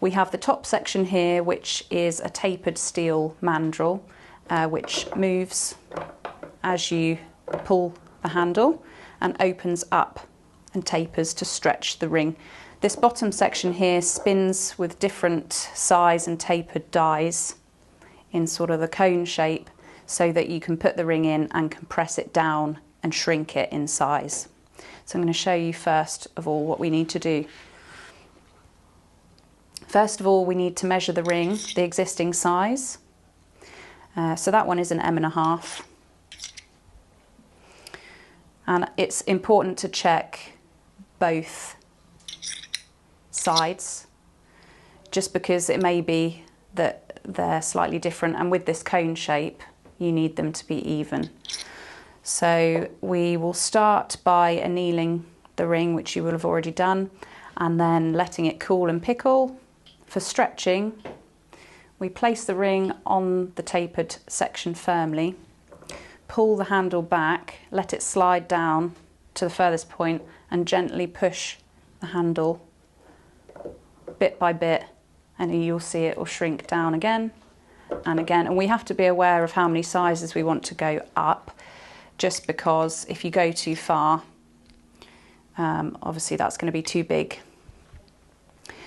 We have the top section here, which is a tapered steel mandrel, which moves as you pull the handle and opens up and tapers to stretch the ring. This bottom section here spins with different size and tapered dies in sort of the cone shape, so that you can put the ring in and compress it down and shrink it in size. So I'm going to show you first of all what we need to do. First of all, we need to measure the ring, the existing size. So that one is an M1/2. And it's important to check both sides, just because it may be that they're slightly different, and with this cone shape you need them to be even. So we will start by annealing the ring, which you will have already done, and then letting it cool and pickle. For stretching, we place the ring on the tapered section firmly, pull the handle back, let it slide down to the furthest point, and gently push the handle bit by bit, and you'll see it will shrink down again and again. And we have to be aware of how many sizes we want to go up, just because if you go too far, obviously that's going to be too big.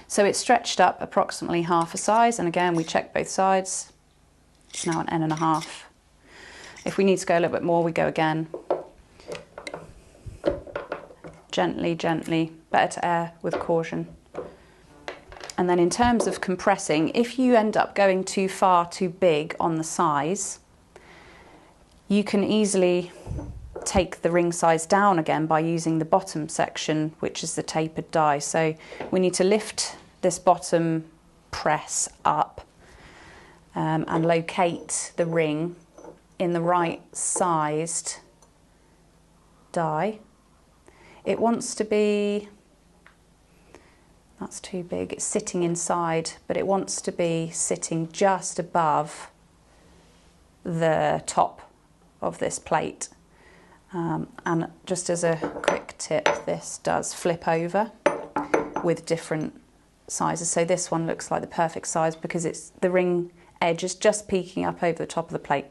So it's stretched up approximately half a size, and again we check both sides. It's now an N1/2. If we need to go a little bit more, we go again. Gently, gently, better to err with caution. And then in terms of compressing, if you end up going too far, too big on the size, you can easily take the ring size down again by using the bottom section, which is the tapered die. So we need to lift this bottom press up and locate the ring in the right sized die. It wants to be, that's too big, it's sitting inside, but it wants to be sitting just above the top of this plate. And just as a quick tip, this does flip over with different sizes. So this one looks like the perfect size because it's the ring edge is just peeking up over the top of the plate.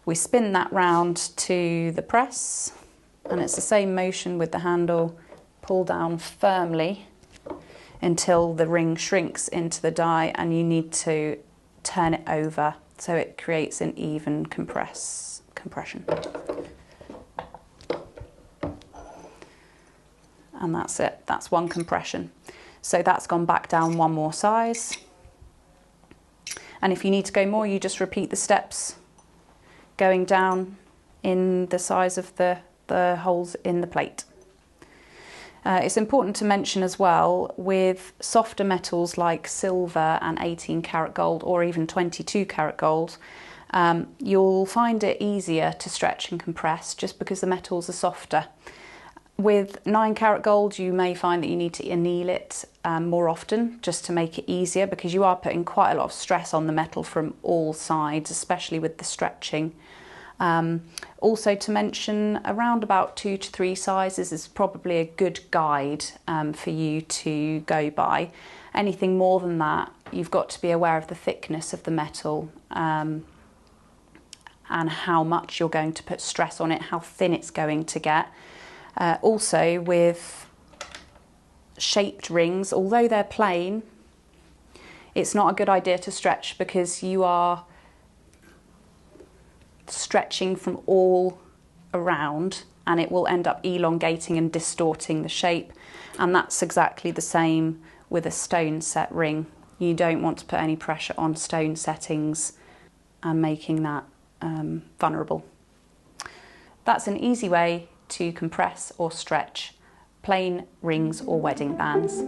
We spin that round to the press, and it's the same motion with the handle. Pull down firmly until the ring shrinks into the die, and you need to turn it over so it creates an even compression. And that's it, that's one compression. So that's gone back down one more size. And if you need to go more, you just repeat the steps, going down in the size of the holes in the plate. It's important to mention as well, with softer metals like silver and 18 karat gold, or even 22 karat gold, you'll find it easier to stretch and compress just because the metals are softer. With 9 karat gold, you may find that you need to anneal it more often just to make it easier, because you are putting quite a lot of stress on the metal from all sides, especially with the stretching. Also to mention, around about 2 to 3 sizes is probably a good guide for you to go by. Anything more than that, you've got to be aware of the thickness of the metal and how much you're going to put stress on it, how thin it's going to get. Also with shaped rings, although they're plain, it's not a good idea to stretch, because you are stretching from all around and it will end up elongating and distorting the shape. And that's exactly the same with a stone set ring. You don't want to put any pressure on stone settings and making that vulnerable. That's an easy way to compress or stretch plain rings or wedding bands.